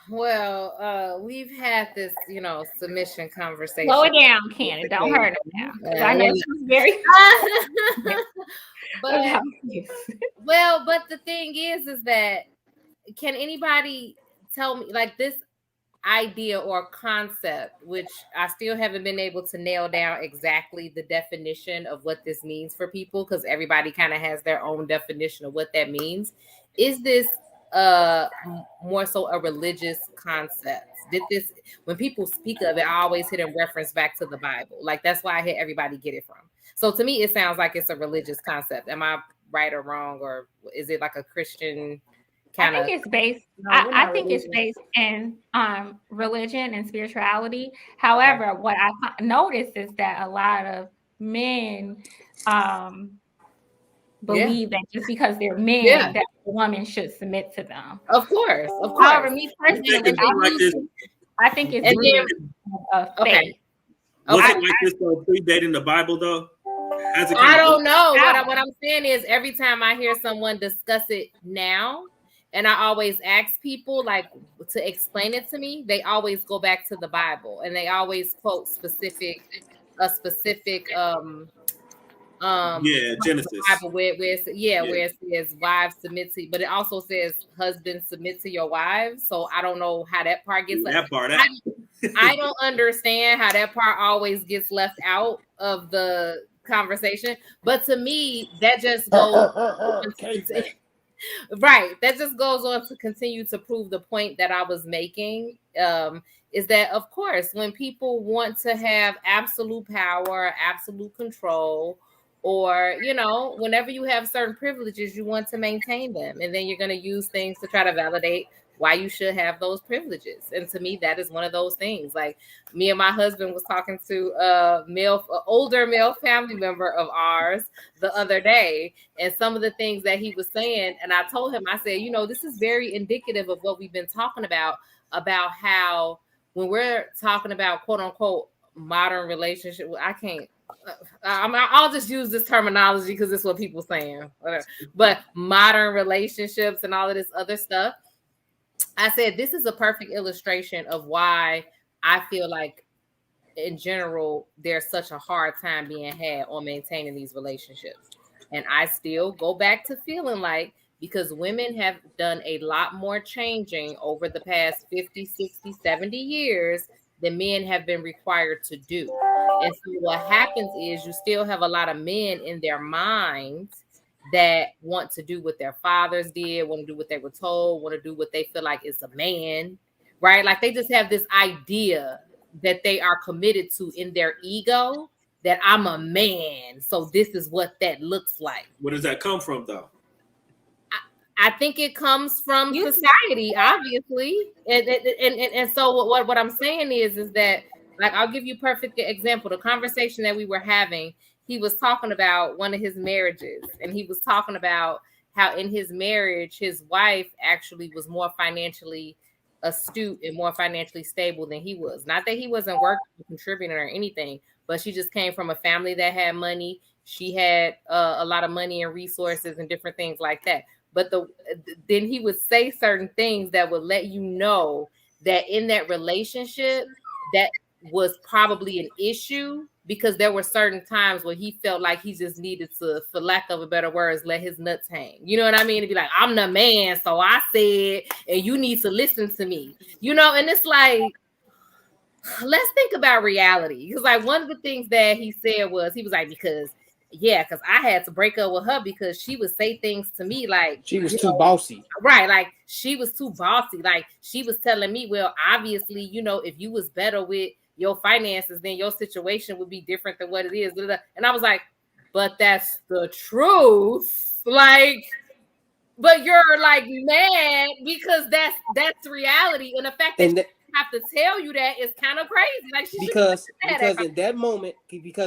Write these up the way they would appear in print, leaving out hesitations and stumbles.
Well, we've had this, submission Slow conversation. it down, Cannon. Don't hurt him now, because I know Well, she's very but about this. but the thing is that can anybody tell me like this idea or concept, which I still haven't been able to nail down exactly the definition of what this means for people because everybody kind of has their own definition of what that means. Is this more so a religious concept? Did this when people speak of it, I always hit in reference back to the Bible. Like that's why I hit everybody get it from. So to me, it sounds like it's a religious concept. Am I right or wrong, or is it like a Christian I kind think of? it's based. No, we're I not think it's religious. based in religion and spirituality. However, what I noticed is that a lot of men believe that just because they're men, Yeah. that a woman should submit to them. Of course, of However, course. me You think personally, it's like this? I think it's And rooted then, of okay. faith. Was Okay. it like this predating the Bible though? Has it I kind of- don't know. What I'm saying is every time I hear someone discuss it now, and I always ask people like to explain it to me, they always go back to the Bible and they always quote a specific Yeah, Genesis. Bible where it says wives submit to, but it also says husbands submit to your wives. So I don't know how that part gets That part. I don't understand how that part always gets left out of the conversation. But to me, that just goes right. That just goes on to continue to prove the point that I was making. Is that of course when people want to have absolute power, absolute control, or whenever you have certain privileges, you want to maintain them, and then you're going to use things to try to validate why you should have those privileges. And to me, that is one of those things. Like me and my husband was talking to an older male family member of ours the other day, and some of the things that he was saying, and I told him, I said, this is very indicative of what we've been talking about how when we're talking about quote unquote modern relationship, I can't. I'll just use this terminology because it's what people saying. Whatever. But modern relationships and all of this other stuff. I said this is a perfect illustration of why I feel like, in general, there's such a hard time being had on maintaining these relationships. And I still go back to feeling like because women have done a lot more changing over the past 50, 60, 70 years than men have been required to do. And so what happens is you still have a lot of men in their minds that want to do what their fathers did, want to do what they were told, want to do what they feel like is a man, right? Like they just have this idea that they are committed to in their ego that I'm a man. So this is what that looks like. Where does that come from though? I think it comes from society, obviously. And so what I'm saying is that, like, I'll give you a perfect example. The conversation that we were having, he was talking about one of his marriages, and he was talking about how in his marriage, his wife actually was more financially astute and more financially stable than he was. Not that he wasn't working or contributing or anything, but she just came from a family that had money. She had a lot of money and resources and different things like that. But then he would say certain things that would let you know that in that relationship, that was probably an issue because there were certain times where he felt like he just needed to, for lack of a better words, let his nuts hang. You know what I mean? To be like, I'm the man, so I said, and you need to listen to me. And it's like, let's think about reality. Because like one of the things that he said was, he was like, because I had to break up with her because she would say things to me like she was too bossy. Right. Like she was too bossy. Like she was telling me, well, obviously, if you was better with your finances, then your situation would be different than what it is. And I was like, but that's the truth. Like, but you're like mad because that's reality. And the fact that have to tell you that is kind of crazy. Like because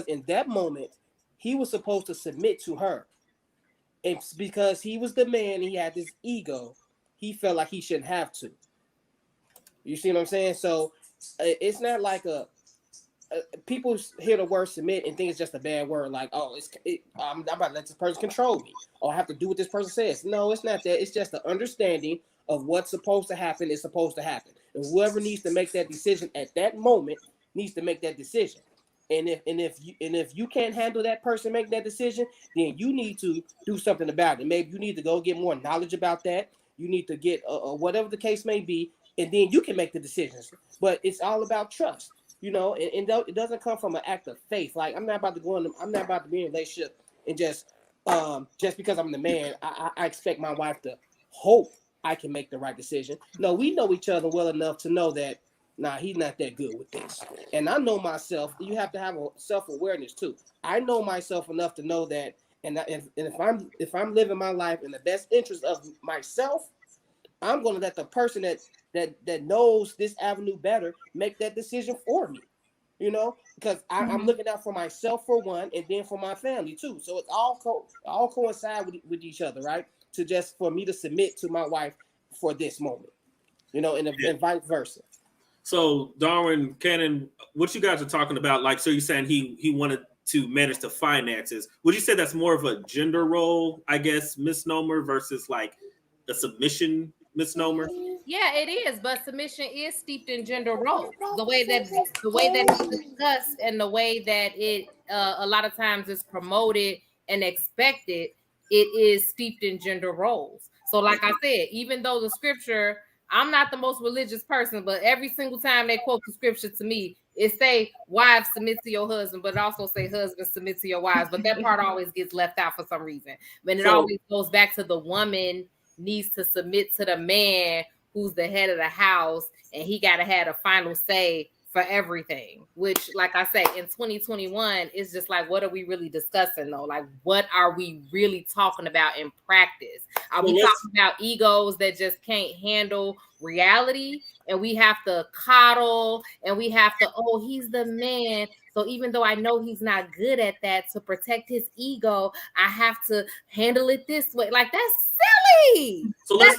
in that moment, he was supposed to submit to her. It's because he was the man, he had this ego, he felt like he shouldn't have to. You see what I'm saying? So it's not like people hear the word submit and think it's just a bad word. Like, I'm about to let this person control me, or I have to do what this person says. No, it's not that. It's just the understanding of what's supposed to happen is supposed to happen. And whoever needs to make that decision at that moment needs to make that decision. And if you can't handle that person making that decision, then you need to do something about it. Maybe you need to go get more knowledge about that. You need to get whatever the case may be, and then you can make the decisions. But it's all about trust, you know. And it doesn't come from an act of faith. Like I'm not about to be in a relationship and just because I'm the man, I expect my wife to hope I can make the right decision. No, we know each other well enough to know that. Nah, he's not that good with this. And I know myself. You have to have a self-awareness too. I know myself enough to know that. And if I'm living my life in the best interest of myself, I'm going to let the person that knows this avenue better make that decision for me. You know, because I'm looking out for myself for one, and then for my family too. So it's all coincide with each other, right? For me to submit to my wife for this moment, you know, and vice versa. So Darwin, Cannon, what you guys are talking about, like, so you're saying he wanted to manage the finances. Would you say that's more of a gender role, I guess, misnomer versus like a submission misnomer? Yeah, it is, but submission is steeped in gender roles. The way that it's discussed and the way that it a lot of times is promoted and expected, it is steeped in gender roles. So, like I said, even though the scripture, I'm not the most religious person, but every single time they quote the scripture to me, it say wives submit to your husband, but it also say husbands submit to your wives. But that part always gets left out for some reason. But it always goes back to the woman needs to submit to the man who's the head of the house, and he got to have a final say for everything, which, like I say, in 2021, it's just like, what are we really discussing though? Like, what are we really talking about in practice? Are we talking about egos that just can't handle reality, and we have to coddle, and we have to, oh, he's the man, so even though I know he's not good at that, to protect his ego, I have to handle it this way? Like, that's silly. So let's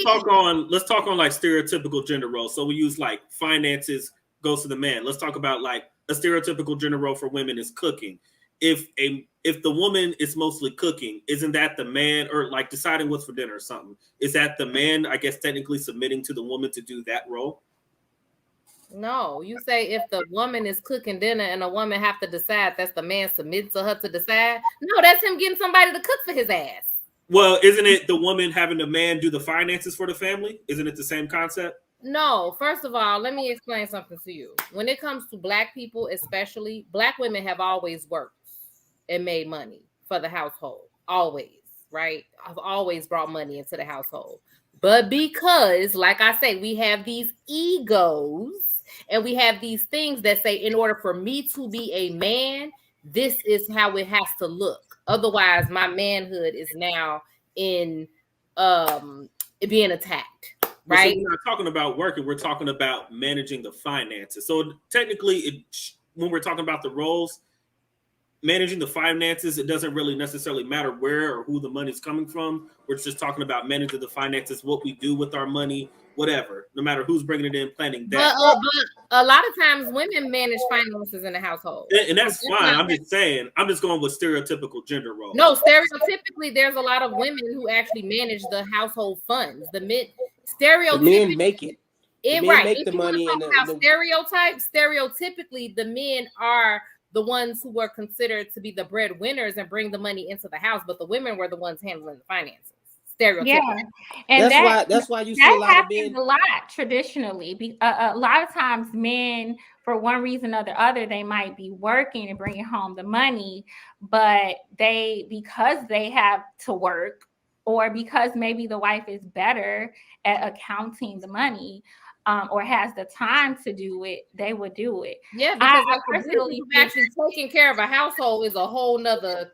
talk on like stereotypical gender roles. So we use like finances goes to the man. Let's talk about like a stereotypical gender role for women is cooking. If the woman is mostly cooking, isn't that the man, or like deciding what's for dinner or something? Is that the man, I guess, technically submitting to the woman to do that role? No, you say if the woman is cooking dinner and a woman have to decide, that's the man submits to her to decide. No, that's him getting somebody to cook for his ass. Well, isn't it the woman having the man do the finances for the family? Isn't it the same concept? No, first of all, let me explain something to you. When it comes to Black people, especially, Black women have always worked and made money for the household. Always, right? I've always brought money into the household. But because, like I say, we have these egos and we have these things that say, in order for me to be a man, this is how it has to look. Otherwise, my manhood is now in being attacked. Right. So we're not talking about working. We're talking about managing the finances. So technically, when we're talking about the roles, managing the finances, it doesn't really necessarily matter where or who the money's coming from. We're just talking about managing the finances, what we do with our money, whatever, no matter who's bringing it in, planning that. But a lot of times women manage finances in the household. And that's fine. I'm just saying, I'm just going with stereotypical gender roles. No, stereotypically, there's a lot of women who actually manage the household funds. The men make it. Right. Make the money. Stereotypically, the men are the ones who were considered to be the breadwinners and bring the money into the house, but the women were the ones handling the finances. Stereotypically. Yeah, and that's why you see a lot of men. A lot traditionally. A lot of times, men, for one reason or the other, they might be working and bringing home the money, but because they have to work, or because maybe the wife is better at accounting the money, or has the time to do it, they would do it. Yeah, because I personally actually taking care of a household is a whole nother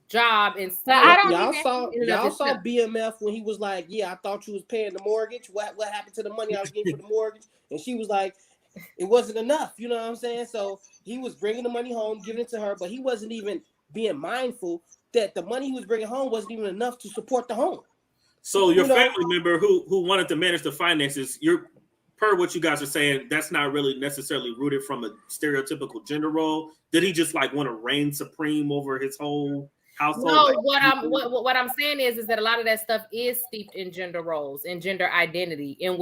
job. And y'all saw BMF when he was like, "Yeah, I thought you was paying the mortgage. What happened to the money I was getting for the mortgage?" And she was like, "It wasn't enough." You know what I'm saying? So he was bringing the money home, giving it to her, but he wasn't even being mindful that the money he was bringing home wasn't even enough to support the home. So your family member who wanted to manage the finances, per what you guys are saying, that's not really necessarily rooted from a stereotypical gender role. Did he just like want to reign supreme over his whole household. No, like, what I'm saying is that a lot of that stuff is steeped in gender roles and gender identity, and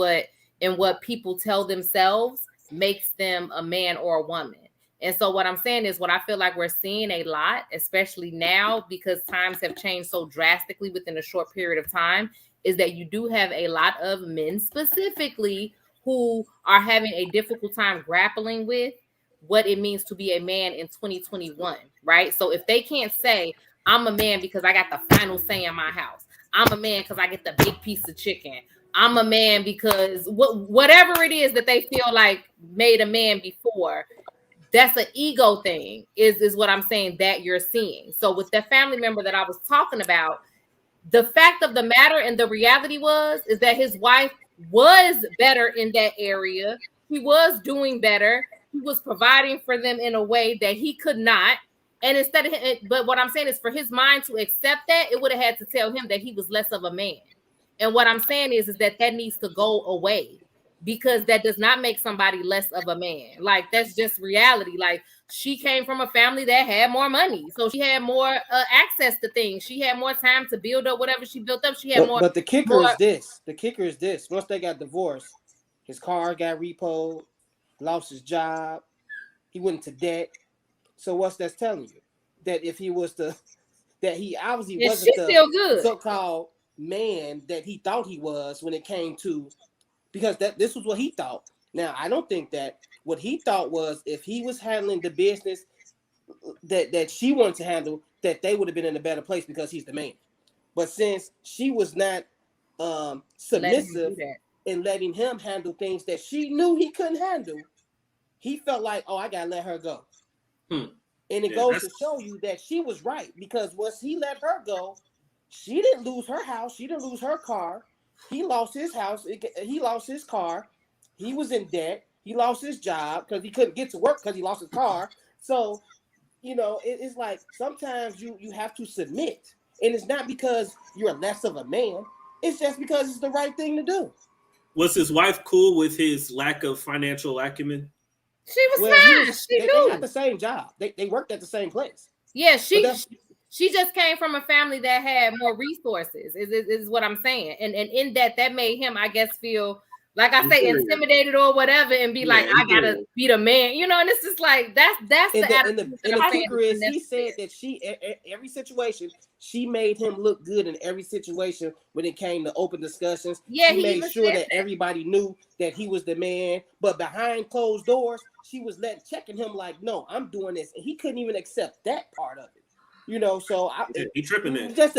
what people tell themselves makes them a man or a woman. And so what I'm saying is what I feel like we're seeing a lot, especially now because times have changed so drastically within a short period of time, is that you do have a lot of men specifically who are having a difficult time grappling with what it means to be a man in 2021, right? So if they can't say, I'm a man because I got the final say in my house. I'm a man because I get the big piece of chicken. I'm a man because whatever it is that they feel like made a man before, that's an ego thing, is what I'm saying that you're seeing. So with the family member that I was talking about, the fact of the matter and the reality is that his wife was better in that area. He was doing better. He was providing for them in a way that he could not. And instead of, but what I'm saying is for his mind to accept that, it would have had to tell him that he was less of a man. And what I'm saying is that needs to go away, because that does not make somebody less of a man. Like, that's just reality. Like, she came from a family that had more money, so she had more access to things. She had more time to build up whatever she built up. She had more. But the kicker is this. The kicker is this. Once they got divorced, his car got repoed, lost his job, he went into debt. So what's that's telling you? That if he was that he obviously wasn't the so-called man that he thought he was when it came to, because this was what he thought. Now, I don't think that what he thought was if he was handling the business that she wanted to handle, that they would have been in a better place because he's the man. But since she was not submissive and letting him handle things that she knew he couldn't handle, he felt like, oh, I gotta let her go. And it goes to show you that she was right, because once he let her go, she didn't lose her house, she didn't lose her car. He lost his house, he lost his car, he was in debt, he lost his job because he couldn't get to work because he lost his car. So, you know, it's like sometimes you have to submit. And it's not because you're less of a man, it's just because it's the right thing to do. Was his wife cool with his lack of financial acumen? She was fine. They had the same job. They worked at the same place. Yeah, she just came from a family that had more resources, is what I'm saying. And in that made him, I guess, feel like I say, intimidated or whatever, and be like, I gotta be the man, you know. And it's just like that's the kicker is he said that she every situation she made him look good in every situation when it came to open discussions. Yeah, he made sure that everybody knew that he was the man, but behind closed doors, she was checking him like, no, I'm doing this, and he couldn't even accept that part of it. You know, so he tripping there. Just